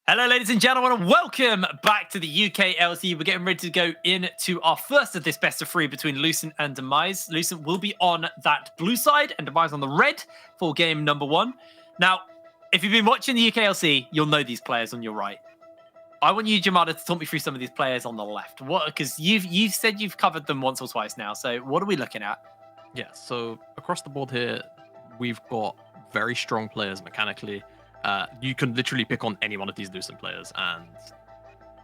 Hello, ladies and gentlemen, and welcome back to the UKLC. We're getting ready to go into our first of this best of three between Lucent and Demise. Lucent will be on that blue side and Demise on the red for game number one. Now, if you've been watching the UKLC, you'll know these players on your right. I want you, Jamada, to talk me through some of these players on the left. What? Because you've said you've covered them once or twice now. So what are we looking at? Yeah, so across the board here, we've got very strong players mechanically. You can literally pick on any one of these Lucent players, and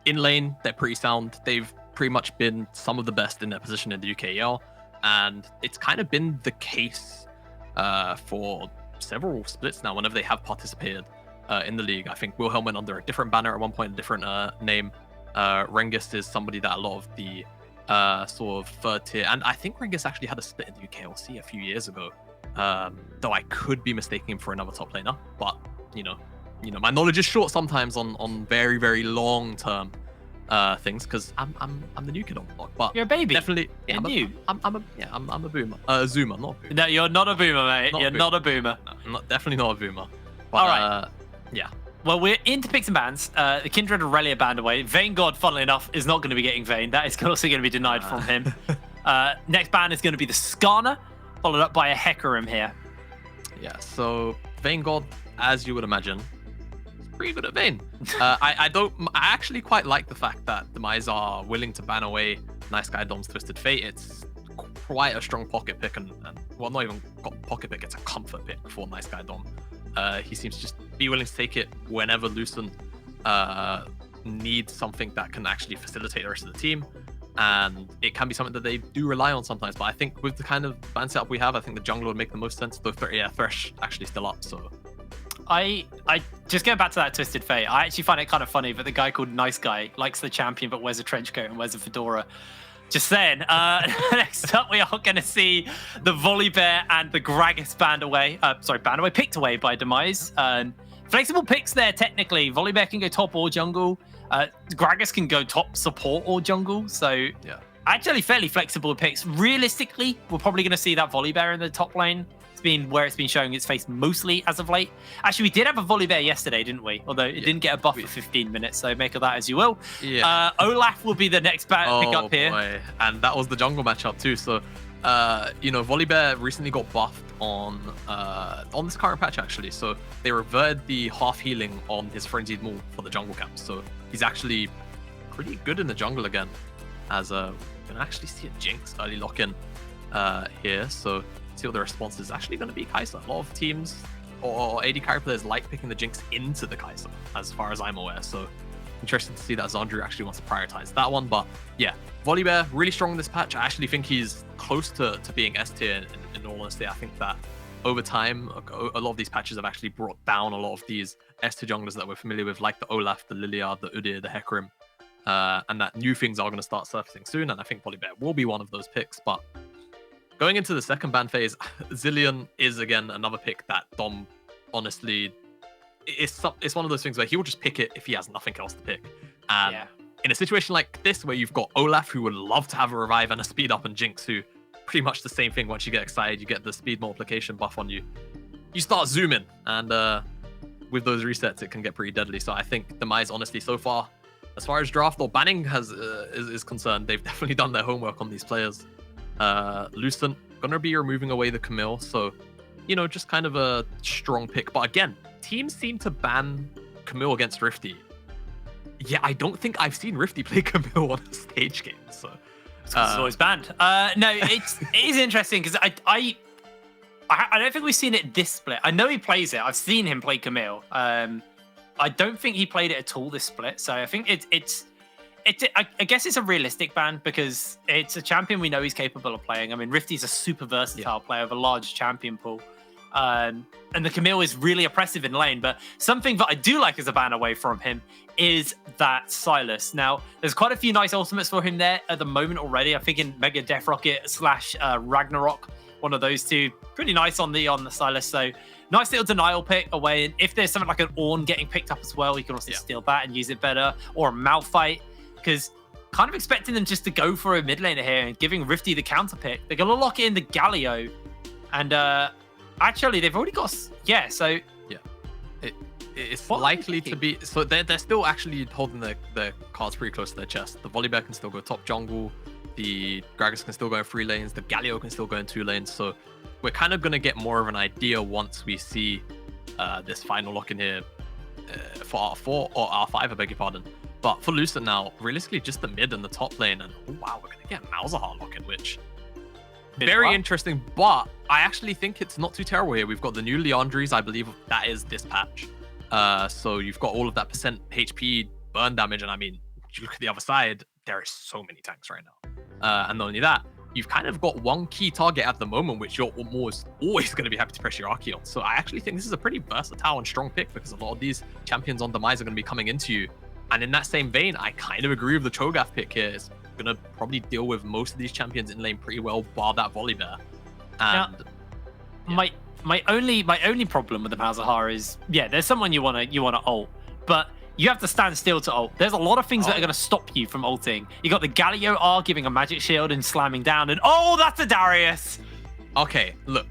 in lane, they're pretty sound. They've pretty much been some of the best in their position in the UKEL, and it's kind of been the case for several splits now whenever they have participated in the league. I think Wilhelm went under a different banner at one point, a different name. Rengist is somebody that a lot of the sort of third tier, and I think Rengist actually had a split in the UKLC a few years ago, though I could be mistaking him for another top laner, but you know, my knowledge is short sometimes on very, very long term things because I'm the new kid on the block. But you're a baby. Definitely, yeah, I'm a boomer. Zoomer, not a boomer. No, you're not a boomer, mate. You're not a boomer. No, definitely not a boomer. But, all right. Yeah. Well, we're into picks and bans. The Kindred and Relia banned away. Vayne God, funnily enough, is not going to be getting Vayne. That is also going to be denied from him. Next ban is going to be the Skarner, followed up by a Hecarim here. Yeah, so Vayne God, as you would imagine, is pretty good at Vayne. I actually quite like the fact that Demise are willing to ban away Nice Guy Dom's Twisted Fate. It's quite a strong pocket pick, and well, not even pocket pick, it's a comfort pick for Nice Guy Dom. He seems to just be willing to take it whenever Lucent needs something that can actually facilitate the rest of the team. And it can be something that they do rely on sometimes. But I think with the kind of ban setup we have, I think the jungler would make the most sense. Though, Thresh actually still up, so... I just going back to that Twisted Fate, I actually find it kind of funny, but the guy called Nice Guy likes the champion but wears a trench coat and wears a fedora. Just saying. Next up, we are going to see the Volibear and the Gragas picked away by Demise. Flexible picks there, technically. Volibear can go top or jungle. Gragas can go top support or jungle. So, yeah, actually fairly flexible picks. Realistically, we're probably going to see that Volibear in the top lane. It's been where it's been showing its face mostly as of late. Actually, we did have a Volibear yesterday, didn't we? Although it didn't get a buff for 15 minutes, so make of that as you will. Yeah. Olaf will be the next pick up here. Boy. And that was the jungle matchup too. So, Volibear recently got buffed on this current patch actually. So they reverted the half healing on his Frenzied Maul for the jungle camp. So he's actually pretty good in the jungle again, as we can actually see a Jinx early lock-in here. So see what the response is actually going to be Kai'Sa. A lot of teams or AD carry players like picking the Jinx into the Kai'Sa, as far as I'm aware. So interesting to see that Zandru actually wants to prioritize that one. But yeah, Volibear really strong in this patch. I actually think he's close to being S tier in all honesty. I think that over time, a lot of these patches have actually brought down a lot of these S tier junglers that we're familiar with, like the Olaf, the Liliard, the Udyr, the Hecarim, and that new things are going to start surfacing soon. And I think Volibear will be one of those picks. But going into the second ban phase, Zilean is again another pick that Dom honestly, it's one of those things where he will just pick it if he has nothing else to pick. And in a situation like this where you've got Olaf who would love to have a revive and a speed up, and Jinx who pretty much the same thing. Once you get excited, you get the speed multiplication buff on you. You start zooming, and with those resets, it can get pretty deadly. So I think Demise, honestly, so far, as far as draft or banning is concerned, they've definitely done their homework on these players. Lucent gonna be removing away the Camille, so just kind of a strong pick. But again, teams seem to ban Camille against Rifty. Yeah, I don't think I've seen Rifty play Camille on a stage game, so it's always banned. No, it is interesting because I don't think we've seen it this split. I know he plays it. I've seen him play Camille. I don't think he played it at all this split. So I think I guess it's a realistic ban because it's a champion we know he's capable of playing. I mean, Rifty's a super versatile player with a large champion pool. And the Camille is really oppressive in lane. But something that I do like as a ban away from him is that Silas. Now, there's quite a few nice ultimates for him there at the moment already. I'm thinking Mega Death Rocket / Ragnarok. One of those two. Pretty nice on the Silas. So nice little denial pick away. And if there's something like an Ornn getting picked up as well, you can also steal that and use it better. Or a Malphite. Because kind of expecting them just to go for a mid laner here and giving Rifty the counter pick. They're going to lock in the Galio. And actually, they've already got... Yeah, so... Yeah. It's What? likely to be. So they're still actually holding their cards pretty close to their chest. The Volibear can still go top jungle. The Gragas can still go in 3 lanes. The Galio can still go in 2 lanes. So we're kind of going to get more of an idea once we see this final lock in here for R4 or R5, I beg your pardon. But for Lucent now, realistically, just the mid and the top lane. And oh, wow, we're going to get Malzahar lock in, which very interesting. But I actually think it's not too terrible here. We've got the new Leandries. I believe that is this patch. So you've got all of that percent HP burn damage. And I mean, you look at the other side, there is so many tanks right now. And not only that, you've kind of got one key target at the moment, which you're almost always going to be happy to press your Archie on. So I actually think this is a pretty versatile and strong pick because a lot of these champions on Demise are going to be coming into you. And in that same vein, I kind of agree with the Cho'Gath pick here. It's going to probably deal with most of these champions in lane pretty well, bar that Volibear. And now, my only problem with the Malzahar is, yeah, there's someone you wanna ult, but you have to stand still to ult. There's a lot of things that are going to stop you from ulting. You got the Galio R giving a magic shield and slamming down, and oh, that's a Darius. Okay, look.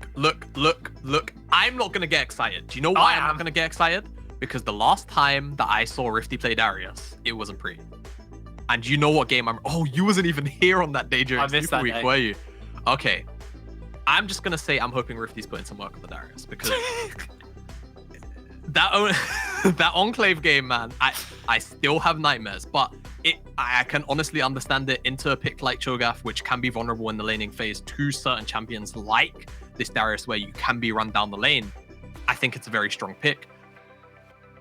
I'm not going to get excited. Do you know why I'm not going to get excited? Because the last time that I saw Rifty play Darius, it wasn't pretty. And you know what game oh, you wasn't even here on that day during Super Week, were you? Okay. I'm just going to say I'm hoping Rifty's putting some work on the Darius because that Enclave game, man, I still have nightmares, but I can honestly understand it into a pick like Cho'Gath, which can be vulnerable in the laning phase to certain champions like this Darius, where you can be run down the lane. I think it's a very strong pick.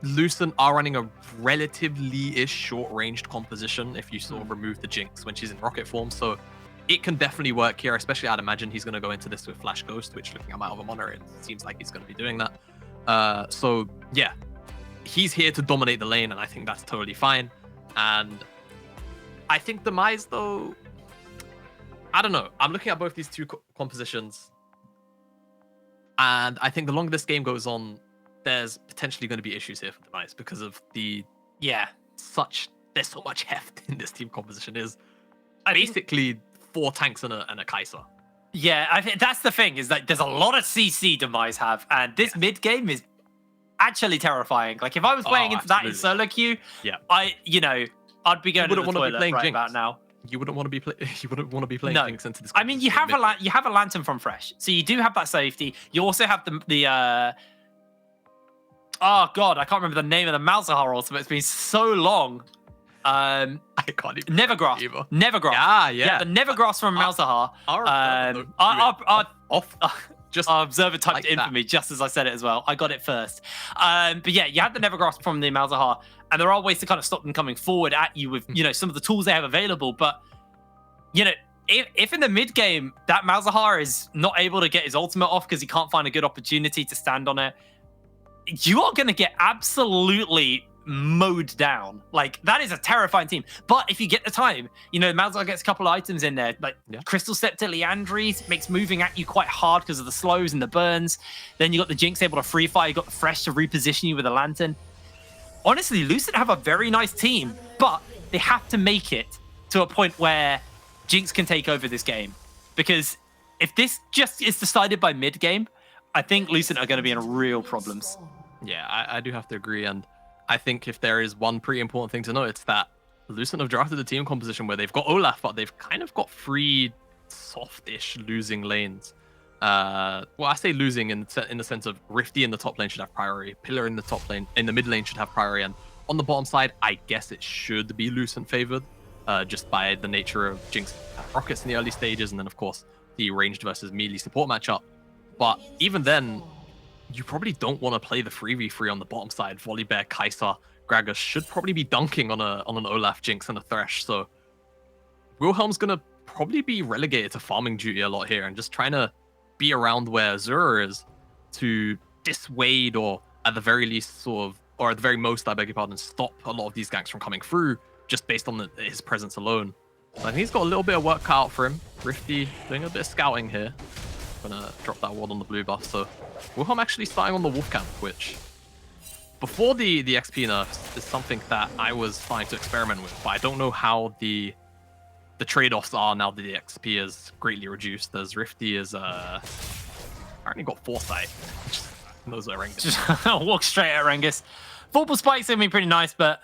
Lucent are running a relatively-ish short-ranged composition if you sort of remove the Jinx when she's in rocket form, so it can definitely work here, especially I'd imagine he's going to go into this with Flash Ghost, which looking at my other monitor, it seems like he's going to be doing that. So yeah, he's here to dominate the lane, and I think that's totally fine. And I think Demise, though, I don't know. I'm looking at both these two compositions, and I think the longer this game goes on, there's potentially going to be issues here for Demise because of there's so much heft in this team composition. Is basically 4 tanks and a Kai'Sa. Yeah, I think that's the thing, is that there's a lot of CC Demise have, and this mid game is actually terrifying. Like if I was playing into that in solo queue, I'd be going to the toilet right about now. You wouldn't want to be playing Jinx into this. I mean, you have a lantern from Fresh, so you do have that safety. You also have the oh god, I can't remember the name of the Malzahar ultimate. It's been so long. I can't even. Nevergrasp. Yeah. Yeah, the Nevergrasp from Malzahar. Our observer typed it in for me just as I said it as well. I got it first. But yeah, you had the Nevergrasp from the Malzahar, and there are ways to kind of stop them coming forward at you with some of the tools they have available. But if in the mid game that Malzahar is not able to get his ultimate off because he can't find a good opportunity to stand on it, you are going to get absolutely mowed down. Like, that is a terrifying team. But if you get the time, Malzahar gets a couple of items in there, like Crystal Scepter, Leandries, makes moving at you quite hard because of the slows and the burns. Then you got the Jinx able to free fire, you got the Fresh to reposition you with a Lantern. Honestly, Lucent have a very nice team, but they have to make it to a point where Jinx can take over this game. Because if this just is decided by mid game, I think Lucent are going to be in real problems. Yeah, I do have to agree, and I think if there is one pretty important thing to know, it's that Lucent have drafted a team composition where they've got Olaf, but they've kind of got 3 soft-ish losing lanes. Well, I say losing in the sense of Rifty in the top lane should have priority, Pillar in the top lane, in the mid lane should have priority, and on the bottom side, I guess it should be Lucent favored, just by the nature of Jinx rockets in the early stages, and then of course the ranged versus melee support matchup. But even then, you probably don't want to play the 3v3 on the bottom side. Volibear, Kai'Sa, Gragas should probably be dunking on an Olaf, Jinx, and a Thresh. So Wilhelm's going to probably be relegated to farming duty a lot here and just trying to be around where Azura is to dissuade or at the very least or at the very most, I beg your pardon, stop a lot of these ganks from coming through just based on his presence alone. So I think he's got a little bit of work cut out for him. Rifty doing a bit of scouting here. Gonna drop that ward on the blue buff. So Wilhelm actually starting on the Wolf Camp, which before the XP nerfs is something that I was starting to experiment with, but I don't know how the trade-offs are now that the XP is greatly reduced, as Rifty is apparently got Foresight, which knows where Rengus is. Just walk straight at Rengus. Vorpal Spike's going to be pretty nice, but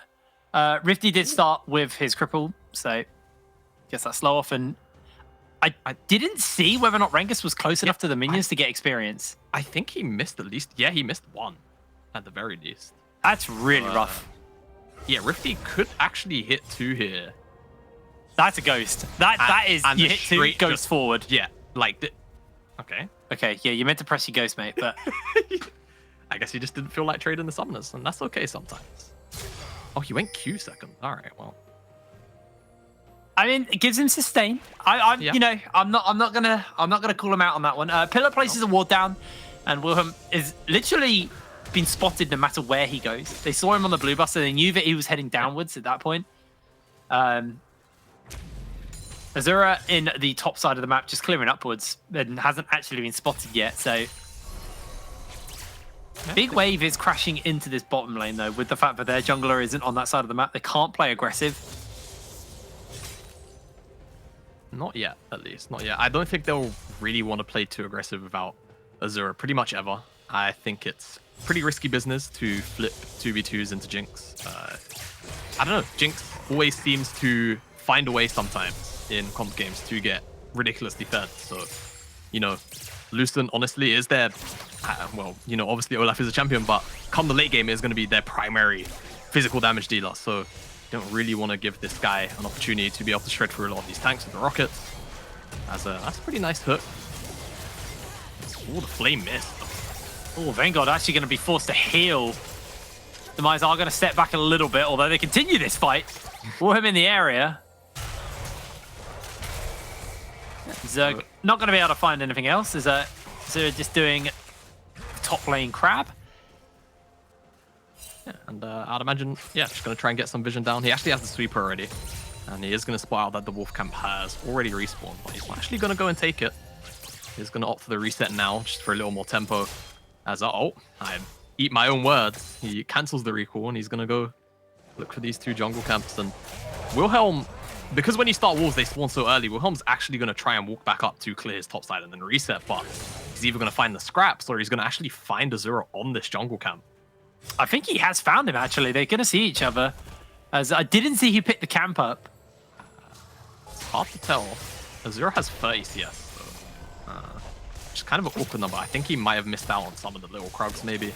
Rifty did start with his cripple, so guess that's slow off. And I didn't see whether or not Rengus was close enough to the minions to get experience. I think he missed at least. Yeah, he missed one at the very least. That's really rough. Yeah, Rifty could actually hit 2 here. That's a ghost. That is, you hit 2, ghost forward. Yeah, like, okay. Okay, yeah, you meant to press your ghost, mate, but... I guess he just didn't feel like trading the summoners, and that's okay sometimes. Oh, he went Q second. All right, well. I mean, it gives him sustain. You know, I'm not gonna call him out on that one. Pillar places a ward down, and Wilhelm is literally been spotted no matter where he goes. They saw him on the blue bus, so they knew that he was heading downwards at that point. Azura in the top side of the map, just clearing upwards, and hasn't actually been spotted yet. So big wave is crashing into this bottom lane though, with the fact that their jungler isn't on that side of the map. They can't play aggressive. Not yet, at least. Not yet. I don't think they'll really want to play too aggressive without Azura pretty much ever. I think it's pretty risky business to flip 2v2s into Jinx. I don't know. Jinx always seems to find a way sometimes in comp games to get ridiculously fed. So, you know, Lucent honestly is their, well, you know, obviously Olaf is a champion, but come the late game is going to be their primary physical damage dealer. So you don't really want to give this guy an opportunity to be able to shred through a lot of these tanks with the rockets. That's a pretty nice hook. Oh, the flame missed. Oh, Vanguard actually going to be forced to heal. Demise are going to step back a little bit, although they continue this fight. Warham in the area. Zerg not going to be able to find anything else. Is Zerg just doing top lane crab? Yeah, and I'd imagine, yeah, just going to try and get some vision down. He actually has the sweeper already, and he is going to spot out that the wolf camp has already respawned, but he's actually going to go and take it. He's going to opt for the reset now, just for a little more tempo. As I eat my own words. He cancels the recall, and he's going to go look for these 2 jungle camps. And Wilhelm, because when you start walls, they spawn so early, Wilhelm's actually going to try and walk back up to clear his top side and then reset, but he's either going to find the scraps or he's going to actually find Azura on this jungle camp. I think he has found him, actually. They're going to see each other. As I didn't see who picked the camp up. It's hard to tell. Azura has 30 CS, so which is kind of an awkward number. I think he might have missed out on some of the little krugs, maybe.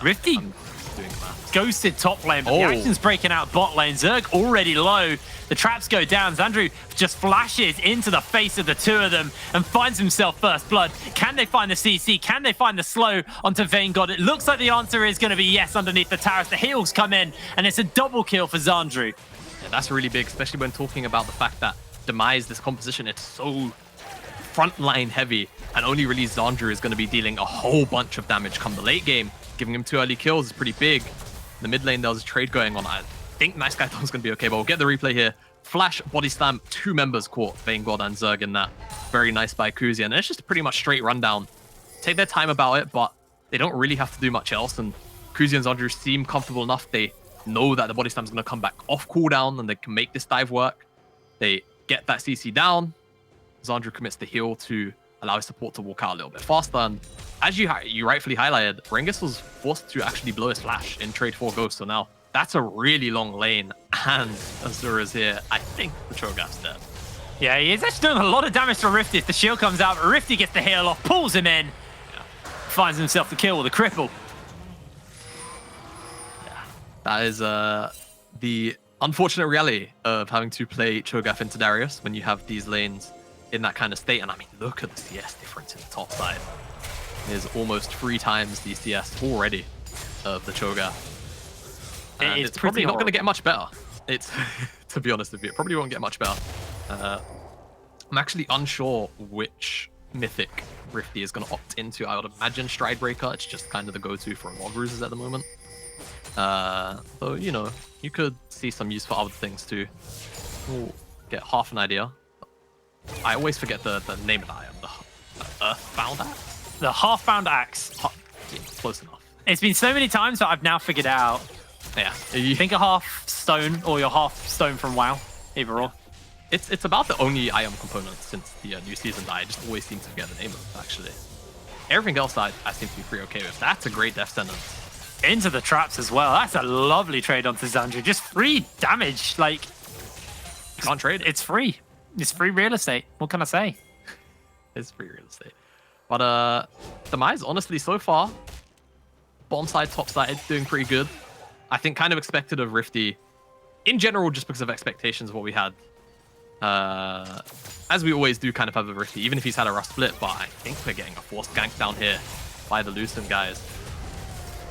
Rifty doing that. Ghosted top lane, but the action's breaking out bot lane. Zerg already low. The traps go down. Xandru just flashes into the face of the 2 of them and finds himself first blood. Can they find the CC? Can they find the slow onto Vanguard? It looks like the answer is going to be yes underneath the towers. The heals come in, and it's a double kill for Xandru. Yeah, that's really big, especially when talking about the fact that Demise, this composition, it's so frontline heavy, and only really Xandru is going to be dealing a whole bunch of damage come the late game. Giving him 2 early kills is pretty big. In the mid lane, there was a trade going on. I think Nice Guy Tom's going to be okay, but we'll get the replay here. Flash, body slam, 2 members caught Vanguard and Zerg in that. Very nice by Kuzi, and it's just a pretty much straight rundown. Take their time about it, but they don't really have to do much else, and Kuzi and Xandru seem comfortable enough. They know that the body slam is going to come back off cooldown, and they can make this dive work. They get that CC down. Xandru commits the heal to allow his support to walk out a little bit faster, and as you rightfully highlighted, Rengus was forced to actually blow his flash in trade for Ghost, so now that's a really long lane, and Azura's here. I think the Cho'Gath's dead. Yeah, he is actually doing a lot of damage to Rifty if the shield comes out, but Rifty gets the heal off, pulls him in, finds himself the kill with a cripple. Yeah, that is the unfortunate reality of having to play Cho'Gath into Darius when you have these lanes in that kind of state. And I mean, look at the CS difference in the top side. There's almost 3 times the CS already of the Cho'Gath. And it's probably not going to get much better. It's, to be honest with you, it probably won't get much better. I'm actually unsure which mythic Rifty is going to opt into. I would imagine Stridebreaker. It's just kind of the go-to for a lot of bruises at the moment. So, you know, you could see some use for other things too. We'll get half an idea. I always forget the name of the item. The Earthbound Axe? The Half-Bound Axe. Yeah, close enough. It's been so many times that I've now figured it out. Yeah. Think a half stone or your half stone from WoW. Either or. It's about the only item component since the new season that I just always seem to forget the name of, actually. Everything else I seem to be pretty okay with. That's a great death sentence. Into the traps as well. That's a lovely trade onto Xandru. Just free damage. Like, can't trade it. It's free. It's free real estate. What can I say? It's free real estate. But Demise, honestly, so far, bottom side, top side, doing pretty good. I think kind of expected of Rifty in general, just because of expectations of what we had. As we always do kind of have a Rifty, even if he's had a rough split, but I think we're getting a forced gank down here by the Lucent guys.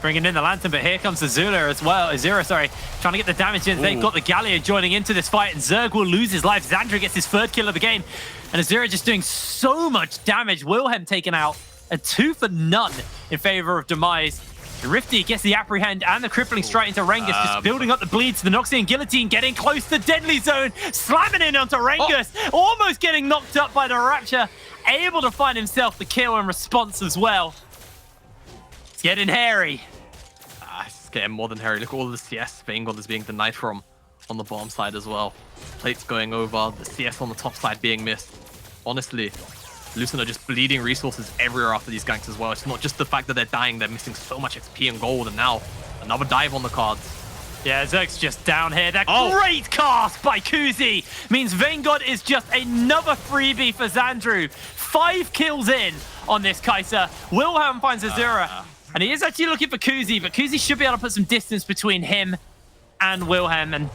Bringing in the Lantern, but here comes Azula as well. Azura, sorry, trying to get the damage in. They've got the Galio joining into this fight, and Zerg will lose his life. Xandru gets his third kill of the game, and Azura just doing so much damage. Wilhelm taken out, a 2 for none in favor of Demise. Rifty gets the Apprehend and the Crippling Strike into Rengus, just building up the bleeds. The Noxian Guillotine getting close to Deadly Zone, slamming in onto Rengus, almost getting knocked up by the Rapture, able to find himself the kill in response as well. It's getting hairy. It's getting more than hairy. Look at all the CS Vanguard is being denied from on the bottom side as well. Plates going over, the CS on the top side being missed. Honestly, Lucent are just bleeding resources everywhere after these ganks as well. It's not just the fact that they're dying, they're missing so much XP and gold, and now another dive on the cards. Yeah, Zerg's just down here. That great cast by Kuzi means Vanguard is just another freebie for Xandru. 5 kills in on this Kai'Sa. Wilhelm finds Azura, and he is actually looking for Kuzi, but Kuzi should be able to put some distance between him and Wilhelm, and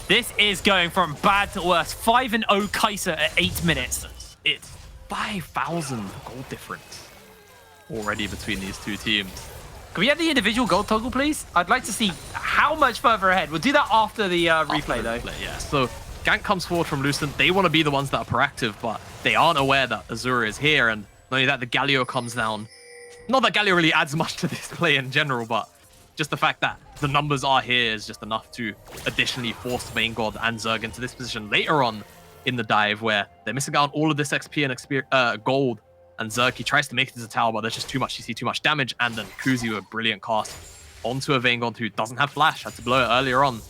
this is going from bad to worse. 5-0 Kai'Sa at 8 minutes. It's 5,000 gold difference already between these two teams. Can we have the individual gold toggle, please? I'd like to see how much further ahead. We'll do that after the replay, though. Yeah, so gank comes forward from Lucent. They want to be the ones that are proactive, but they aren't aware that Azura is here. And not only that, the Galio comes down. Not that Galio really adds much to this play in general, but just the fact that the numbers are here is just enough to additionally force Vanguard and Zerg into this position later on in the dive, where they're missing out on all of this XP and gold. And Zerg, he tries to make it as a tower, but there's just too much. You see too much damage, and then Kuzi with a brilliant cast onto a Vanguard who doesn't have flash. Had to blow it earlier on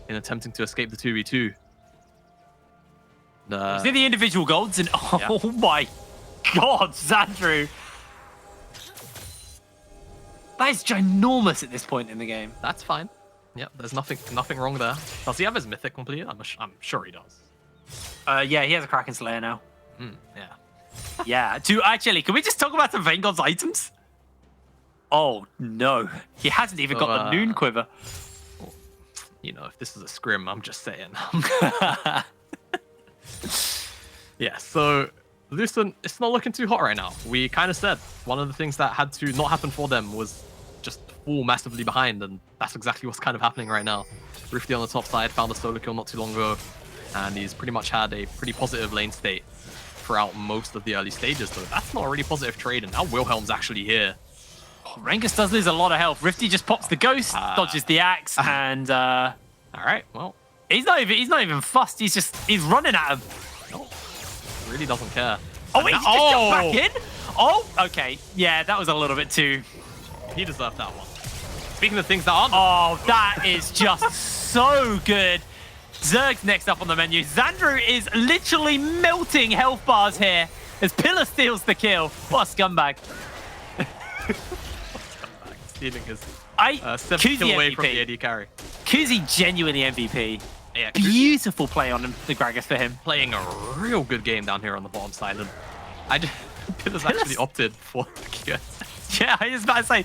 in attempting to escape the 2v2. See the individual golds, and my god, Xandru. That is ginormous at this point in the game. That's fine. Yep, there's nothing wrong there. Does he have his mythic completed? I'm sure he does. Yeah, he has a Kraken Slayer now. Yeah. Yeah, actually, can we just talk about the Vanguard's items? Oh, no. He hasn't even got the Noon Quiver. You know, if this is a scrim, I'm just saying. Yeah, so Lucent, it's not looking too hot right now. We kind of said one of the things that had to not happen for them was just fall massively behind, and that's exactly what's kind of happening right now. Rifty on the top side found a solo kill not too long ago, and he's pretty much had a pretty positive lane state throughout most of the early stages, so that's not a really positive trade, and now Wilhelm's actually here. Rengus does lose a lot of health. Rifty just pops the ghost, dodges the axe, and all right, well, he's not even fussed. He's running at him. No, really doesn't care. Oh wait, he just jumped back in. Oh, okay, yeah, that was a little bit too. He deserved that one. Speaking of things that aren't. Oh, that is just so good. Zerg's next up on the menu. Xandru is literally melting health bars here as Pillar steals the kill. What a scumbag. Stealing his 7th kill away from the AD carry. Kuzi genuinely MVP. Yeah, beautiful play on the Gragas for him. Playing a real good game down here on the bottom side. And Pillar's actually opted for the QS. Yeah, I was about to say,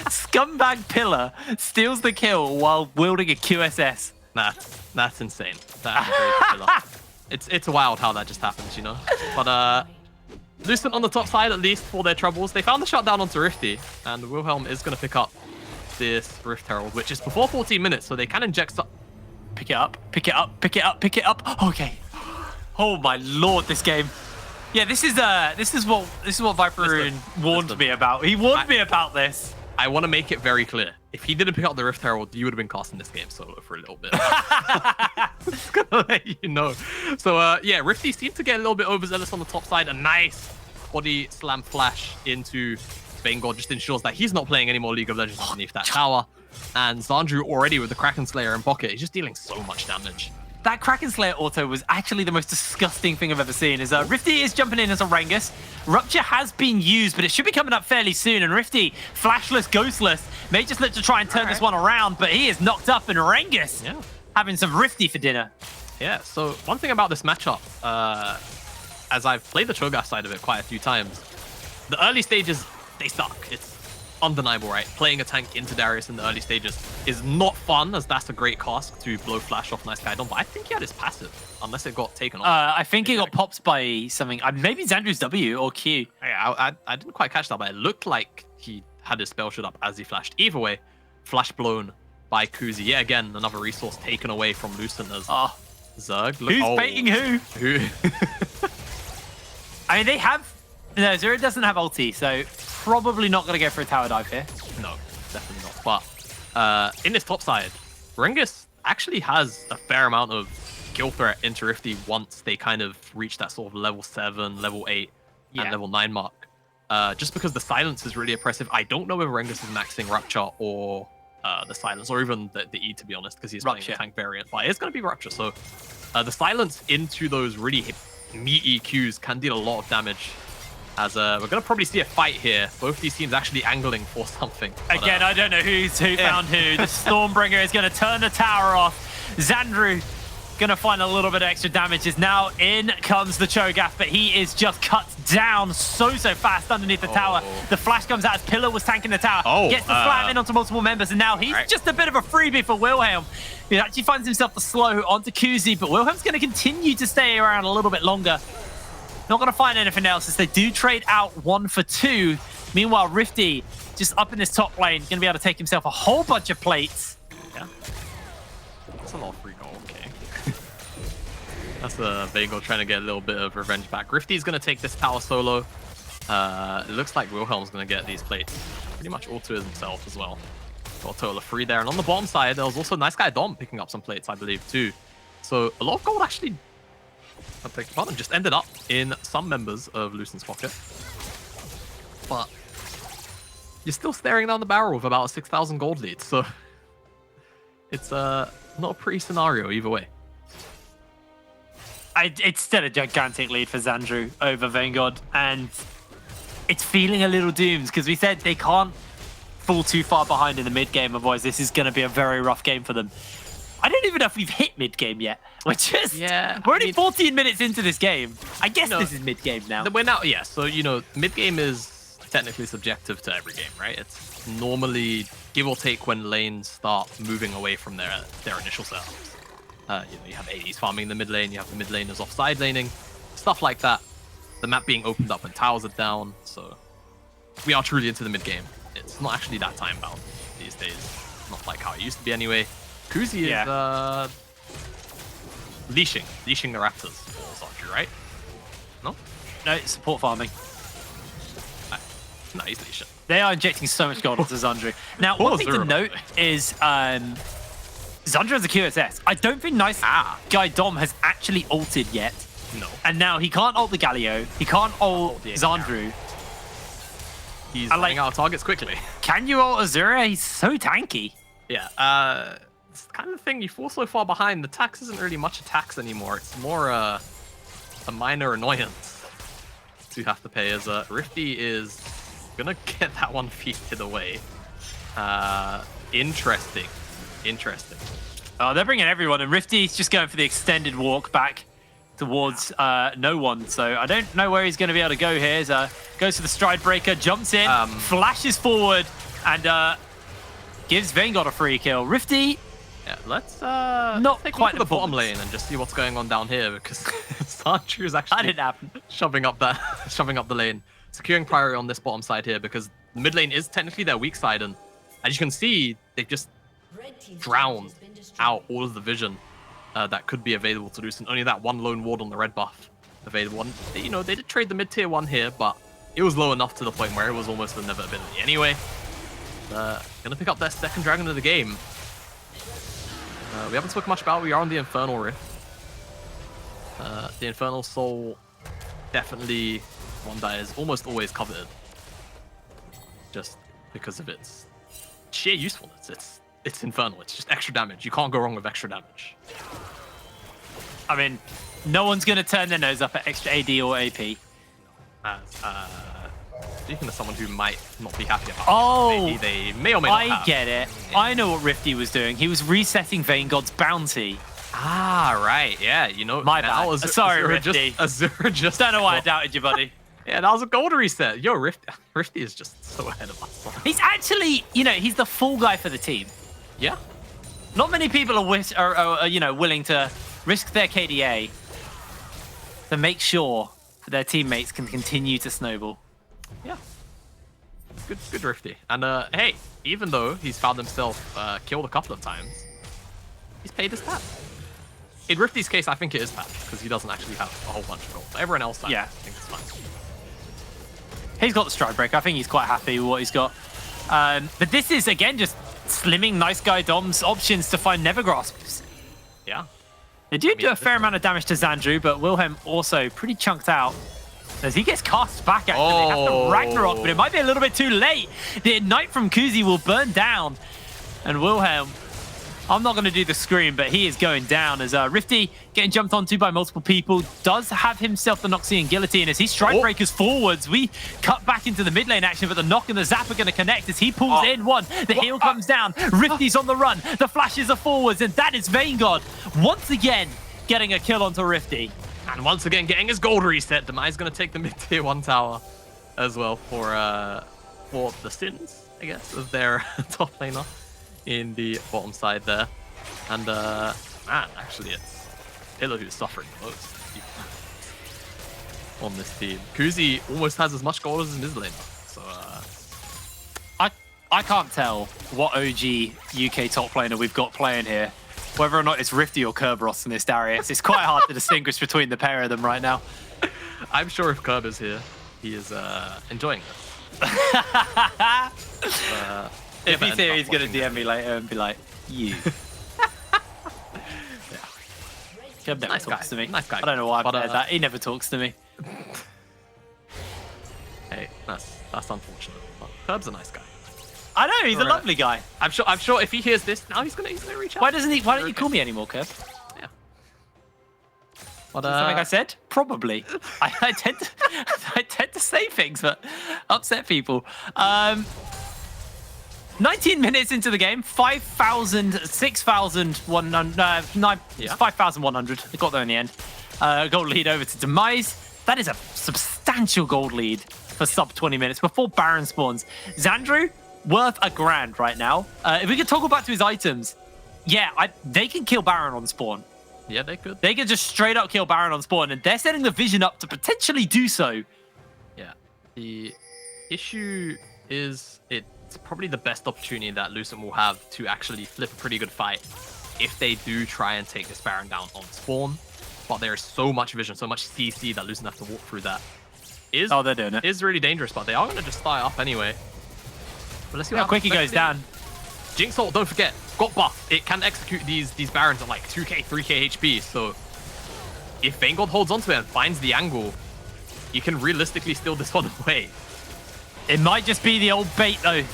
scumbag Pillar steals the kill while wielding a QSS. Nah, that's insane. That's crazy, Pillar. It's wild how that just happens, you know? But Lucent on the top side, at least, for their troubles. They found the shutdown onto Rifty, and Wilhelm is going to pick up this Rift Herald, which is before 14 minutes, so they can inject up. Pick it up, pick it up, pick it up, pick it up. Okay. Oh my lord, this game. Yeah, this is what Viper warned me about. He warned me about this. I want to make it very clear. If he didn't pick up the Rift Herald, you would have been casting this game solo for a little bit. Just gonna let you know. So yeah, Rifty seemed to get a little bit overzealous on the top side. A nice body slam flash into Vanguard just ensures that he's not playing any more League of Legends underneath that tower. And Xandru already with the Kraken Slayer in pocket, he's just dealing so much damage. that Kraken Slayer auto was actually the most disgusting thing I've ever seen. Is Rifty is jumping in as a Rengus. Rupture has been used, but it should be coming up fairly soon. And Rifty, flashless, ghostless, may just look to try and turn this one around, but he is knocked up, and Rengus having some Rifty for dinner. Yeah, so one thing about this matchup, as I've played the Cho'Gath side of it quite a few times, the early stages, they suck. It's undeniable, right? Playing a tank into Darius in the early stages is not fun, as that's a great cast to blow flash off Nice Guy Dom, but I think he had his passive, unless it got taken off. I think it got popped by something. Maybe Xandru's W or Q. Yeah, I didn't quite catch that, but it looked like he had his spell shot up as he flashed. Either way, flash blown by Kuzi. Yeah, again, another resource taken away from Lucent as Zerg. Who's baiting who? I mean, they have... No, Zero doesn't have ulti, so probably not going to go for a tower dive here. No, definitely not. But in this top side, Rengus actually has a fair amount of kill threat into Rifty once they kind of reach that sort of level 7, level 8, and level 9 mark. Just because the silence is really oppressive. I don't know if Rengus is maxing Rupture or the silence, or even the E, to be honest, because he's playing the tank variant. But it's going to be Rupture, so the silence into those really meaty Qs can deal a lot of damage. As we're going to probably see a fight here. Both these teams actually angling for something. But, again, I don't know who found who. The Stormbringer is going to turn the tower off. Xandru going to find a little bit of extra damage. As now in comes the Cho'Gath, but he is just cut down so fast underneath the tower. The flash comes out as Pillar was tanking the tower. Gets the slam in onto multiple members, and now he's just a bit of a freebie for Wilhelm. He actually finds himself the slow onto Kuzi, but Wilhelm's going to continue to stay around a little bit longer. Not going to find anything else as they do trade out 1 for 2. Meanwhile, Rifty just up in this top lane, going to be able to take himself a whole bunch of plates. Yeah. That's a lot of free goal, okay. That's Veigar trying to get a little bit of revenge back. Rifty's going to take this tower solo. It looks like Wilhelm's going to get these plates pretty much all to himself as well. Got a total of 3 there. And on the bottom side, there was also Nice Guy Dom picking up some plates, I believe, too. So a lot of gold actually... I beg your pardon, just ended up in some members of Lucent's pocket. But you're still staring down the barrel with about a 6,000 gold lead, so it's not a pretty scenario either way. It's still a gigantic lead for Xandru over Vanguard, and it's feeling a little doomed because we said they can't fall too far behind in the mid game, otherwise this is going to be a very rough game for them. I don't even know if we've hit mid-game yet. We're only 14 minutes into this game. I guess this is mid-game now. We're now, so, mid-game is technically subjective to every game, right? It's normally give or take when lanes start moving away from their initial setups. You have ADs farming in the mid lane, you have the mid laners offside laning, stuff like that. The map being opened up and towers are down, so we are truly into the mid-game. It's not actually that time-bound these days. Not like how it used to be anyway. Kuzi is leashing the Raptors for Xandru, right? No? No, support farming. No, he's leashing. They are injecting so much gold into Xandru. Now, one thing to note is Xandru has a QSS. I don't think Nice Guy Dom has actually ulted yet. No. And now he can't ult the Galio. He can't ult Xandru. He's running out of targets quickly. Can you ult Azura? He's so tanky. Yeah, it's kind of the thing, you fall so far behind, the tax isn't really much a tax anymore. It's more a minor annoyance to have to pay, as Rifty is gonna get that one feasted away. Interesting. Oh, they're bringing everyone, and Rifty's just going for the extended walk back towards no one. So I don't know where he's going to be able to go here. Goes for the stride breaker, jumps in, flashes forward, and gives Vanguard a free kill. Rifty. Yeah, let's not take quite to the bottom lane and just see what's going on down here, because Xandru is actually shoving up the lane, securing priority on this bottom side here, because the mid lane is technically their weak side, and as you can see, they've just drowned out all of the vision that could be available to Lucent. Only that one lone ward on the red buff available. And they did trade the mid tier 1 here, but it was low enough to the point where it was almost a never ability anyway. Gonna pick up their second dragon of the game. We haven't spoken much about it. We are on the Infernal Rift. The Infernal Soul, definitely one that is almost always coveted, just because of its sheer usefulness. It's infernal. It's just extra damage. You can't go wrong with extra damage. I mean, no one's going to turn their nose up at extra AD or AP. Speaking of someone who might not be happy about oh, they may or may not have. I get it. I know what Rifty was doing. He was resetting Vayne God's bounty. Ah, right. Yeah, you know. My bad. Sorry, Rifty. Azura just don't know why I doubted you, buddy. Yeah, that was a gold reset. Yo, Rifty is just so ahead of us. He's actually, you know, he's the fall guy for the team. Yeah. Not many people are you know, willing to risk their KDA to make sure that their teammates can continue to snowball. Yeah. Good Rifty. And hey, even though he's found himself killed a couple of times, he's paid his tab. In Rifty's case, I think it is tab because he doesn't actually have a whole bunch of gold. Everyone else, I think it's fine. He's got the stride break. I think he's quite happy with what he's got. But this is, again, just slimming Nice Guy Dom's options to find Never Grasps. Yeah. They do a fair amount of damage to Xandru, but Wilhelm also pretty chunked out as he gets cast back, actually. They have to Ragnarok, but it might be a little bit too late. The Ignite from Kuzi will burn down. And Wilhelm, I'm not going to do the scream, but he is going down as Rifty getting jumped onto by multiple people. Does have himself the Noxian Guillotine as he strike breakers forwards. We cut back into the mid lane action, but the knock and the zap are going to connect as he pulls in one. The heal comes down. Rifty's on the run. The flashes are forwards, and that is Vayne God once again getting a kill onto Rifty. And once again getting his gold reset. Demise going to take the mid tier 1 tower as well for the sins, I guess, of their top laner in the bottom side there. And man, actually it's Pillar who's suffering the most on this team. Kuzi almost has as much gold as his mid laner. So I can't tell what OG UK top laner we've got playing here. Whether or not it's Rifty or Kerberos in this Darius. It's quite hard to distinguish between the pair of them right now. I'm sure if Kerb is here, he is enjoying this. If he's here, he's going to DM me later and be like, you. Kerb never talks to me. Nice guy. I don't know why I've said that. He never talks to me. Hey, that's unfortunate. But Kerb's a nice guy. I know, he's a lovely guy. I'm sure if he hears this now, he's gonna reach out. Why don't you call me anymore, Kerb? Yeah. What, something I said? Probably. I tend to say things that upset people. 19 minutes into the game, 5,100. They got there in the end. Gold lead over to Demise. That is a substantial gold lead for sub 20 minutes before Baron spawns. Xandru, worth $1,000 right now. If we could toggle back to his items, yeah, they can kill Baron on spawn. Yeah, they could. They could just straight up kill Baron on spawn, and they're setting the vision up to potentially do so. Yeah. The issue is it's probably the best opportunity that Lucent will have to actually flip a pretty good fight if they do try and take this Baron down on spawn. But there is so much vision, so much CC that Lucent have to walk through that. They're doing it. Is really dangerous, but they are going to just start up anyway. But let's see how quick he goes down. Jinx ult, don't forget, got buff. It can execute these Barons at like 2k, 3k HP. So if Vayne God holds onto it and finds the angle, you can realistically steal this one away. It might just be the old bait though.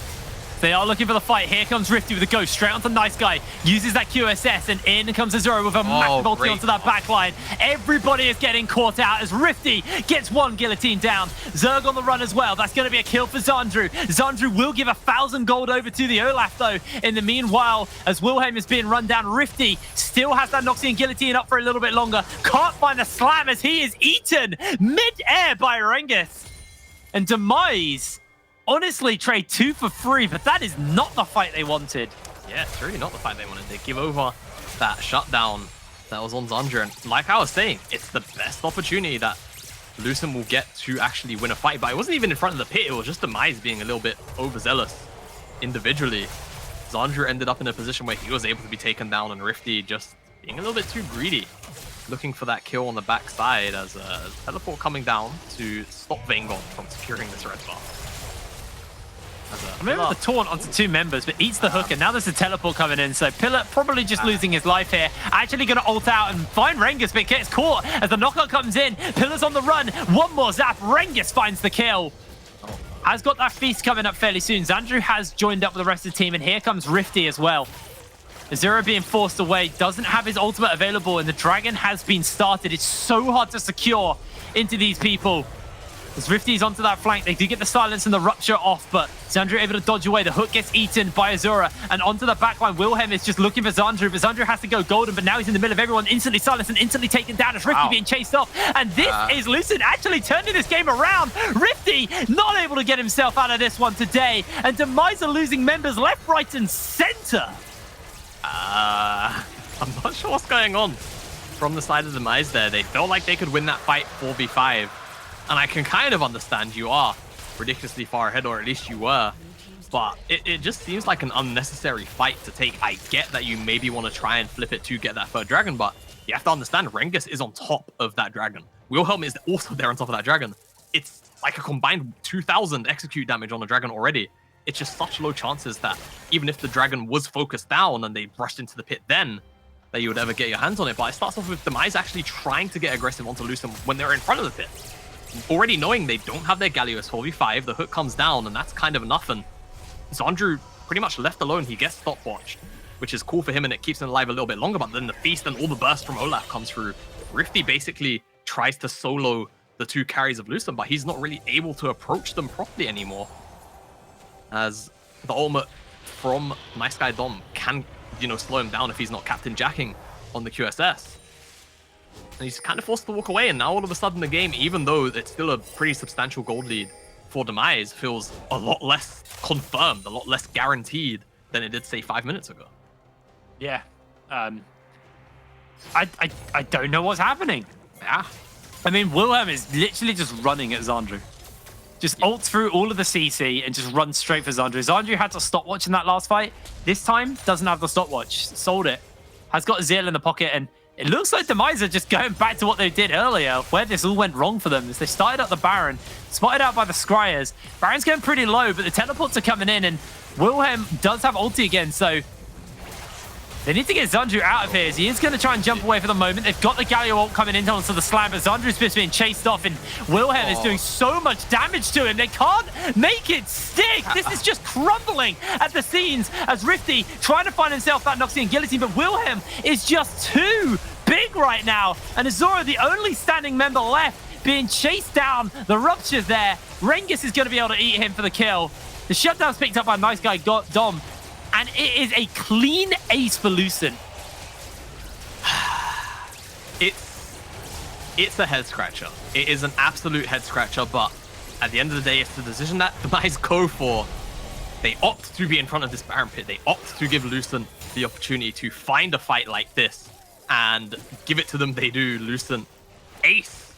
They are looking for the fight. Here comes Rifty with a ghost straight onto Nice Guy. Uses that QSS and in comes Azura with a massive ulti onto that backline. Everybody is getting caught out as Rifty gets one guillotine down. Zerg on the run as well. That's going to be a kill for Xandru. Xandru will give 1,000 gold over to the Olaf though. In the meanwhile, as Wilhelm is being run down, Rifty still has that Noxian guillotine up for a little bit longer. Can't find the slam as he is eaten mid-air by Rengus. And Demise honestly trade 2 for 3, but that is not the fight they wanted. Yeah, it's really not the fight they wanted. They give over that shutdown that was on Xandru. And like I was saying, it's the best opportunity that Lucent will get to actually win a fight. But it wasn't even in front of the pit. It was just Demise being a little bit overzealous individually. Xandru ended up in a position where he was able to be taken down, and Rifty just being a little bit too greedy, looking for that kill on the backside as a teleport coming down to stop Vayne God from securing this red buff. Remember the taunt onto 2 members, but eats the hook, and now there's a teleport coming in. So Pillar probably just losing his life here. Actually going to ult out and find Rengus, but gets caught as the knockout comes in. Pillar's on the run. One more zap. Rengus finds the kill. Has got that feast coming up fairly soon. Xandru has joined up with the rest of the team, and here comes Rifty as well. Azura being forced away, doesn't have his ultimate available, and the dragon has been started. It's so hard to secure into these people. As Rifty's onto that flank, they do get the silence and the rupture off, but Xandru able to dodge away. The hook gets eaten by Azura, and onto the backline, Wilhelm is just looking for Xandru, but Xandru has to go golden, but now he's in the middle of everyone, instantly silenced and instantly taken down as Rifty being chased off. And this is Lucent actually turning this game around. Rifty not able to get himself out of this one today, and Demise are losing members left, right, and center. I'm not sure what's going on from the side of Demise there. They felt like they could win that fight 4v5. And I can kind of understand you are ridiculously far ahead, or at least you were. But it just seems like an unnecessary fight to take. I get that you maybe want to try and flip it to get that third dragon, but you have to understand Rengus is on top of that dragon. Wilhelm is also there on top of that dragon. It's like a combined 2,000 execute damage on the dragon already. It's just such low chances that even if the dragon was focused down and they rushed into the pit then, that you would ever get your hands on it. But it starts off with Demise actually trying to get aggressive onto Lucent when they're in front of the pit. Already knowing they don't have their Gallios 4v5, the hook comes down, and that's kind of enough. And Xandru pretty much left alone, he gets stopwatched, which is cool for him, and it keeps him alive a little bit longer. But then the feast and all the burst from Olaf comes through. Rifty basically tries to solo the two carries of Lucent, but he's not really able to approach them properly anymore, as the ultimate from Nice Guy Dom can, slow him down if he's not Captain Jacking on the QSS. And he's kind of forced to walk away, and now all of a sudden the game, even though it's still a pretty substantial gold lead for Demise, feels a lot less confirmed, a lot less guaranteed than it did, say, 5 minutes ago. Yeah. I don't know what's happening. Yeah. I mean, Wilhelm is literally just running at Xandru. Just ults through all of the CC and just runs straight for Xandru. Xandru had to stopwatch in that last fight. This time, doesn't have the stopwatch. Sold it. Has got Zeal in the pocket, and it looks like Demise are just going back to what they did earlier, where this all went wrong for them. As they started up the Baron, spotted out by the Scryers. Baron's going pretty low, but the teleports are coming in, and Wilhelm does have ulti again, so they need to get Xandru out of here. He is going to try and jump away for the moment. They've got the Galio ult coming in onto the slam, but Xandru's just being chased off, and Wilhelm is doing so much damage to him. They can't make it stick. This is just crumbling at the seams as Rifty trying to find himself that Noxian guillotine, but Wilhelm is just too big right now. And Azura, the only standing member left, being chased down. The rupture's there. Rengus is going to be able to eat him for the kill. The shutdown's picked up by Nice Guy Dom. And it is a clean ace for Lucent. It's a head scratcher. It is an absolute head scratcher, but at the end of the day, it's the decision that Demise go for. They opt to be in front of this Baron pit. They opt to give Lucent the opportunity to find a fight like this and give it to them. They do. Lucent ace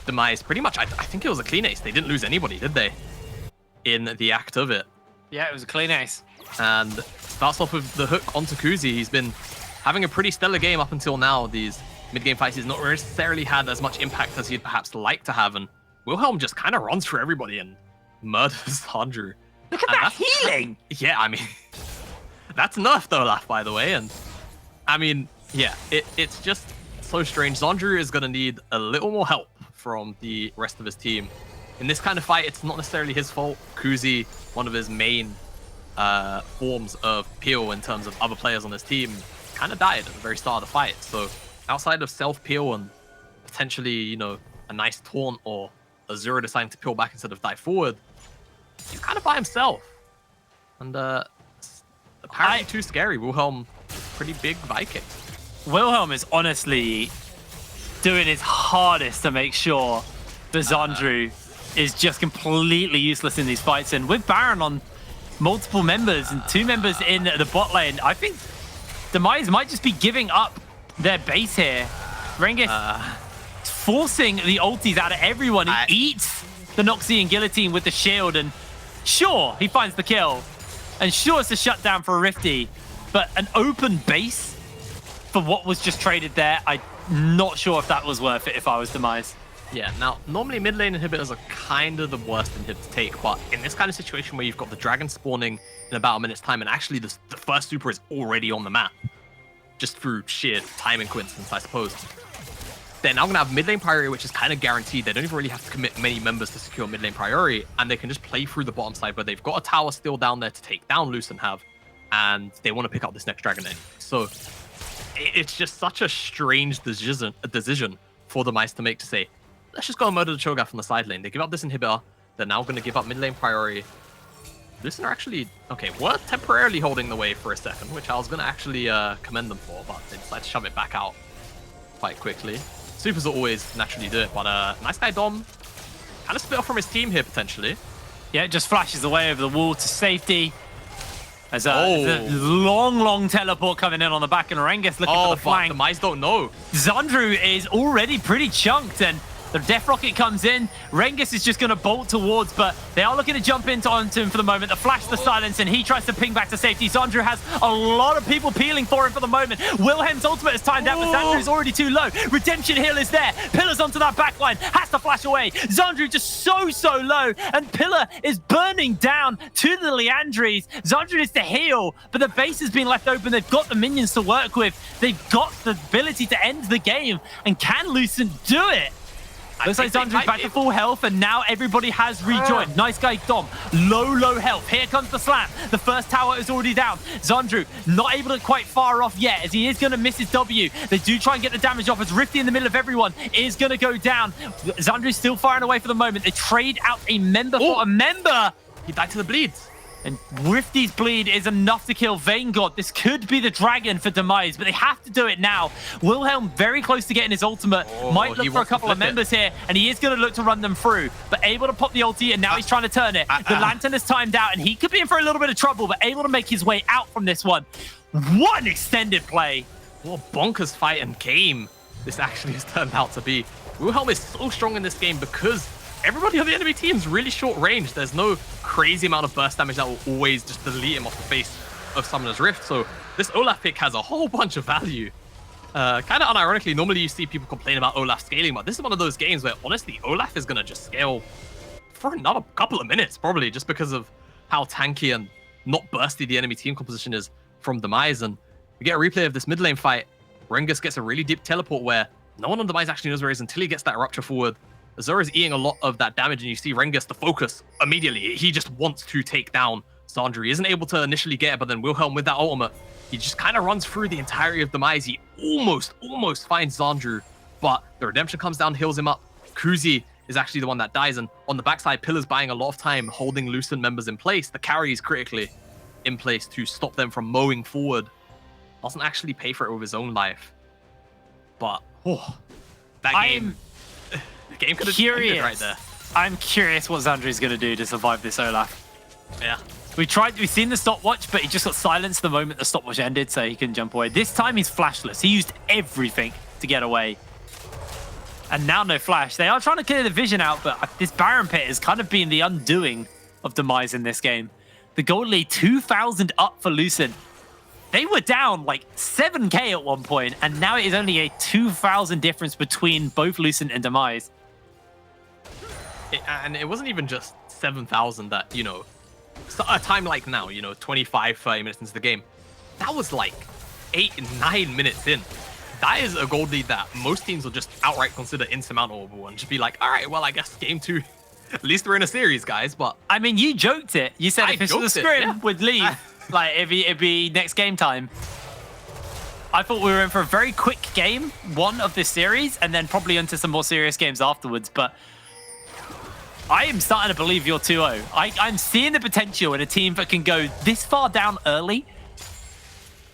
Demise. Pretty much, I think it was a clean ace. They didn't lose anybody, did they? In the act of it. Yeah, it was a clean ace. And starts off with the hook onto Kuzi. He's been having a pretty stellar game up until now. These mid-game fights, he's not necessarily had as much impact as he'd perhaps like to have. And Wilhelm just kind of runs through everybody and murders Xandru. Look at that healing! Yeah, I mean, that's enough though, Laugh, by the way. And I mean, yeah, it's just so strange. Xandru is going to need a little more help from the rest of his team. In this kind of fight, it's not necessarily his fault. Kuzi, one of his main forms of peel in terms of other players on his team, kind of died at the very start of the fight. So outside of self-peel and potentially, a nice taunt or Azura deciding to peel back instead of die forward, he's kind of by himself. And apparently too scary. Wilhelm, pretty big Viking. Wilhelm is honestly doing his hardest to make sure that Xandru is just completely useless in these fights. And with Baron on multiple members and 2 members in the bot lane, I think Demise might just be giving up their base here. Rengus forcing the ultis out of everyone. He eats the Noxian guillotine with the shield, and sure, he finds the kill. And sure, it's a shutdown for a Rifty, but an open base for what was just traded there, I'm not sure if that was worth it if I was Demise. Yeah, now, normally mid lane inhibitors are kind of the worst inhib to take, but in this kind of situation where you've got the dragon spawning in about a minute's time, and actually the first super is already on the map, just through sheer timing coincidence, I suppose, they're now going to have mid lane priority, which is kind of guaranteed. They don't even really have to commit many members to secure mid lane priority, and they can just play through the bottom side where they've got a tower still down there to take down Lucent have. and they want to pick up this next dragon anyway. So it's just such a strange decision for Demise to make, to say, let's just go and murder the Cho'Gath from the side lane. They give up this inhibitor. They're now going to give up mid lane priority. Lucent are actually, okay, were temporarily holding the wave for a second, which I was going to actually commend them for, but they decided to shove it back out quite quickly. Supers will always naturally do it, but nice guy Dom kind of split off from his team here, potentially. Yeah, it just flashes away over the wall to safety. There's a long teleport coming in on the back, and Rengus looking for the flank. The Demise don't know. Zandru is already pretty chunked, and the Death Rocket comes in. Rengus is just going to bolt towards, but they are looking to jump onto him for the moment. The flash, the silence, and he tries to ping back to safety. Zandru has a lot of people peeling for him for the moment. Wilhelm's ultimate is timed out, but Zandru is already too low. Redemption Hill is there. Pillar's onto that backline. Has to flash away. Zandru just so low, and Pillar is burning down to the Leandries. Zandru needs to heal, but the base has been left open. They've got the minions to work with. They've got the ability to end the game, and can Lucent do it? Looks like Zandru's back to full health, and now everybody has rejoined. Nice guy, Dom. Low health. Here comes the slam. The first tower is already down. Zandru not able to quite fire off yet, as he is going to miss his W. They do try and get the damage off, as Rifty in the middle of everyone is going to go down. Zandru's still firing away for the moment. They trade out a member for a member. He died to the bleeds. And Rifty's bleed is enough to kill Vaingod. This could be the dragon for Demise, but they have to do it now. Wilhelm very close to getting his ultimate. Might look for a couple of members here, and he is going to look to run them through, but able to pop the ulti, and now he's trying to turn it. The Lantern is timed out, and he could be in for a little bit of trouble, but able to make his way out from this one. What an extended play. What a bonkers fight and game this actually has turned out to be. Wilhelm is so strong in this game because everybody on the enemy team is really short range. There's no crazy amount of burst damage that will always just delete him off the face of Summoner's Rift. So this Olaf pick has a whole bunch of value. Kind of unironically, normally you see people complain about Olaf scaling, but this is one of those games where honestly Olaf is going to just scale for another couple of minutes, probably, just because of how tanky and not bursty the enemy team composition is from Demise. And we get a replay of this mid lane fight. Rengus gets a really deep teleport where no one on Demise actually knows where he is until he gets that rupture forward. Azura is eating a lot of that damage, and you see Rengus, the focus, immediately. He just wants to take down Zandru. He isn't able to initially get it, but then Wilhelm with that ultimate, he just kind of runs through the entirety of Demise. He almost finds Zandru, but the redemption comes down, heals him up. Kuzi is actually the one that dies, and on the backside, Pillar's buying a lot of time, holding Lucent members in place. The carry is critically in place to stop them from mowing forward. Doesn't actually pay for it with his own life. But, that game... The game could have ended right there. I'm curious what Zandru's going to do to survive this Olaf. Yeah. We've seen the stopwatch, but he just got silenced the moment the stopwatch ended, so he can jump away. This time he's flashless. He used everything to get away. And now no flash. They are trying to clear the vision out, but this Baron Pit has kind of been the undoing of Demise in this game. The gold lead 2,000 up for Lucent. They were down like 7k at one point, and now it is only a 2,000 difference between both Lucent and Demise. And it wasn't even just 7,000 that, you know, a time like now, you know, 25, 30 minutes into the game. That was like 8, 9 minutes in. That is a gold lead that most teams will just outright consider insurmountable and just be like, all right, well, I guess game 2, at least we're in a series, guys. But I mean, you joked it. You said if it's the scrim would leave, like it'd be next game time. I thought we were in for a very quick game, one of this series, and then probably into some more serious games afterwards. But I am starting to believe you're 2-0. I'm seeing the potential in a team that can go this far down early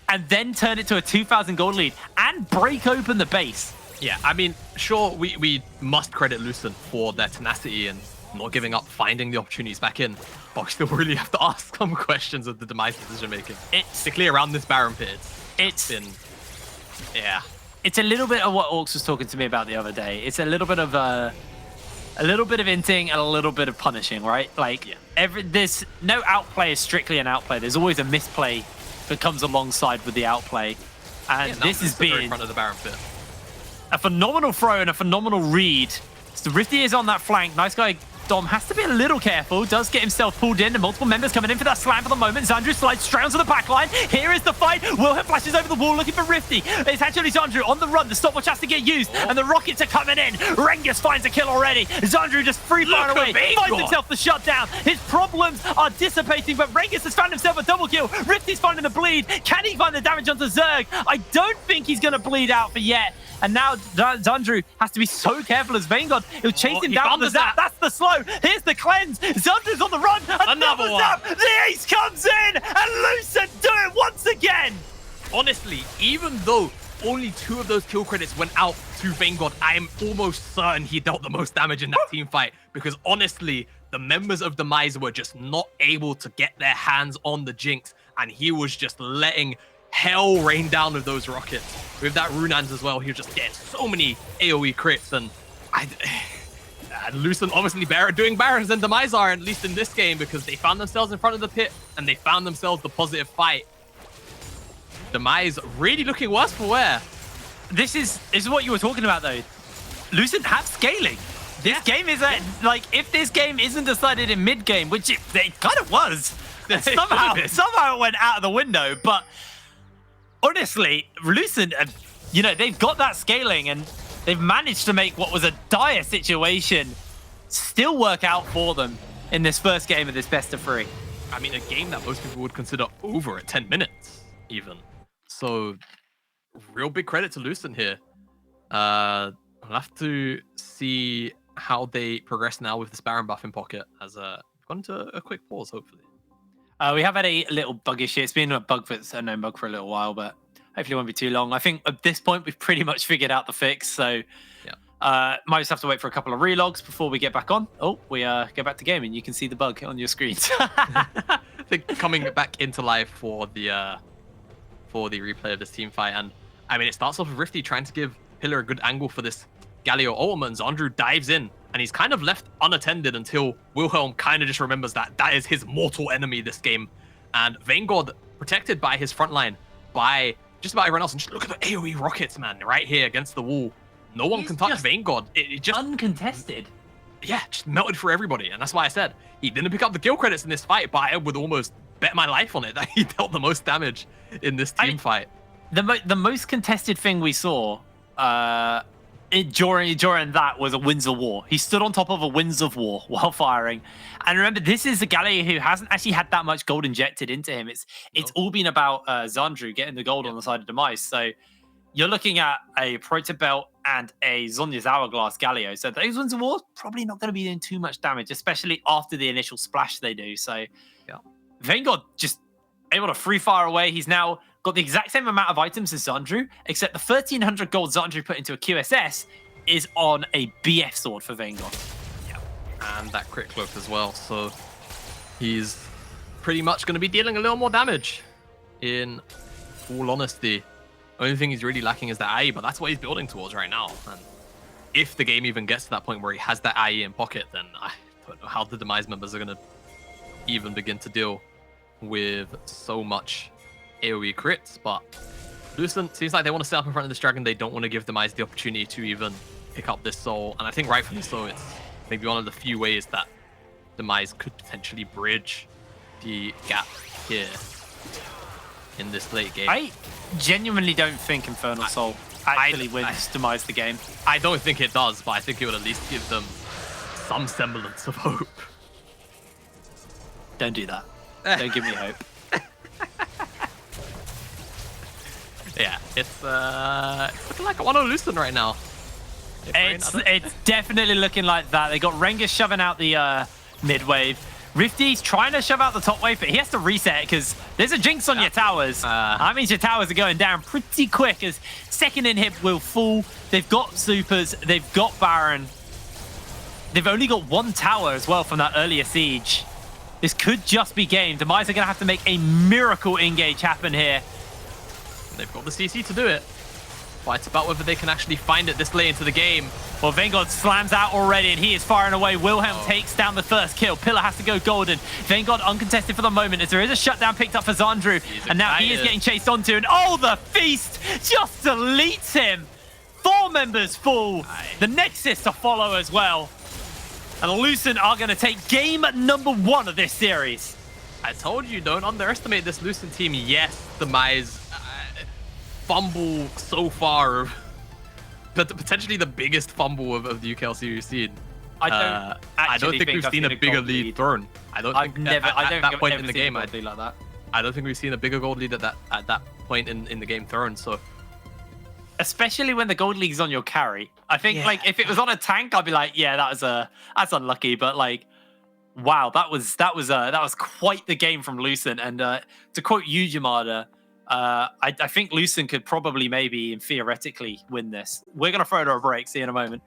and then turn it to a 2,000 gold lead and break open the base. Yeah, I mean, sure, we must credit Lucent for their tenacity and not giving up, finding the opportunities back in. But we still really have to ask some questions of the Demise decision-making. Particularly around this Baron Pit. It's been... Yeah. It's a little bit of what Orcs was talking to me about the other day. It's a little bit of inting and a little bit of punishing, right? Like, there's no outplay is strictly an outplay. There's always a misplay that comes alongside with the outplay. And this has been in front of the Baron Pit. A phenomenal throw and a phenomenal read. So Rifty is on that flank. Nice guy Dom has to be a little careful, does get himself pulled in, and multiple members coming in for that slam for the moment. Zandru slides straight onto the backline. Here is the fight. Wilhelm flashes over the wall looking for Rifty. It's actually Zandru on the run. The stopwatch has to get used, and the rockets are coming in. Rengus finds a kill already. Zandru just free fire away, finds himself the shutdown. His problems are dissipating, but Rengus has found himself a double kill. Rifty's finding the bleed. Can he find the damage onto Zerg? I don't think he's going to bleed out for yet. And now Zandru has to be so careful as Vanguard. He'll chase him down with the zap. That's the slow. Here's the cleanse. Zandru's on the run. Another zap. The ace comes in, and Lucent do it once again. Honestly, even though only 2 of those kill credits went out to Vanguard, I am almost certain he dealt the most damage in that team fight, because honestly, the members of Demise were just not able to get their hands on the Jinx, and he was just letting hell rain down with those rockets. With that Runans as well, he was just getting so many AoE crits, and Lucent obviously better at doing Barons than Demise are, at least in this game, because they found themselves in front of the pit, and they found themselves the positive fight. Demise really looking worse for wear. This is what you were talking about, though. Lucent have scaling. This game is like, if this game isn't decided in mid game, which it kind of was, somehow it went out of the window. But honestly, Lucent, you know, they've got that scaling, and they've managed to make what was a dire situation still work out for them in this first game of this best of 3. I mean, a game that most people would consider over at 10 minutes, even. So, real big credit to Lucent here. I'll have to see how they progress now with this Baron buff in pocket, as gone into a quick pause, hopefully. We have had a little bug issue. It's been a known bug for a little while, but hopefully it won't be too long. I think at this point, we've pretty much figured out the fix, so might just have to wait for a couple of relogs before we get back on. Oh, we get back to gaming. You can see the bug on your screens. I think coming back into live for the replay of this team fight, and I mean, it starts off with Rifty trying to give Pillar a good angle for this Galio ultimate. Zandru dives in, and he's kind of left unattended until Wilhelm kind of just remembers that is his mortal enemy this game. And Vanguard, protected by his front line, by just about everyone else, and just look at the AoE rockets, man, right here against the wall. No one can touch Vanguard. It just uncontested. Yeah, just melted for everybody, and that's why I said he didn't pick up the kill credits in this fight, but I would almost bet my life on it that he dealt the most damage in this team fight. The most contested thing we saw during that was a Winds of War. He stood on top of a Winds of War while firing. And remember, this is a Gallia who hasn't actually had that much gold injected into him. It's all been about Zandru getting the gold on the side of Demise. So you're looking at a Protobelt and a Zonya's Hourglass Galio. So those Winds of War probably not going to be doing too much damage, especially after the initial splash they do. So Vanguard just able to free fire away. He's now got the exact same amount of items as Zandru, except the 1,300 gold Zandru put into a QSS is on a BF sword for Vanguard. Yeah, and that crit cloak as well. So he's pretty much going to be dealing a little more damage, in all honesty. Only thing he's really lacking is that IE, but that's what he's building towards right now. And if the game even gets to that point where he has that IE in pocket, then I don't know how the Demise members are going to even begin to deal with so much AoE crits. But Lucent seems like they want to set up in front of this dragon. They don't want to give Demise the opportunity to even pick up this soul, and I think rightfully so. It's maybe one of the few ways that Demise could potentially bridge the gap here in this late game. I genuinely don't think Infernal Soul actually wins Demise the game. I don't think it does, but I think it would at least give them some semblance of hope. Don't do that. Don't give me hope. Yeah, it's looking like a 1-0 Lucent right now. It's definitely looking like that. They got Rengus shoving out the mid wave. Rifty's trying to shove out the top wave, but he has to reset because there's a Jinx on your towers. That means your towers are going down pretty quick as second inhib will fall. They've got supers. They've got Baron. They've only got one tower as well from that earlier siege. This could just be game. Demise are going to have to make a miracle engage happen here. They've got the CC to do it. But it's about whether they can actually find it this late into the game. Well, Vanguard slams out already, and he is firing away. Wilhelm takes down the first kill. Pillar has to go golden. Vanguard uncontested for the moment, as there is a shutdown picked up for Zandru. And now he is getting chased onto, and the feast just deletes him. 4 members fall. The Nexus to follow as well. And Lucent are going to take game number 1 of this series. I told you, don't underestimate this Lucent team. Yes, Demise fumble so far, but potentially the biggest fumble of the UKLC we've seen. I don't think we've seen a bigger lead thrown. I don't think at that point in the game, like that. I don't think we've seen a bigger gold lead at that point in the game thrown. So, especially when the gold league's on your carry, I think like if it was on a tank, I'd be like, yeah, that's unlucky. But like, wow, that was quite the game from Lucent. And to quote you, Jamada, I think Lucent could probably maybe and theoretically win this. We're gonna throw to a break. See you in a moment.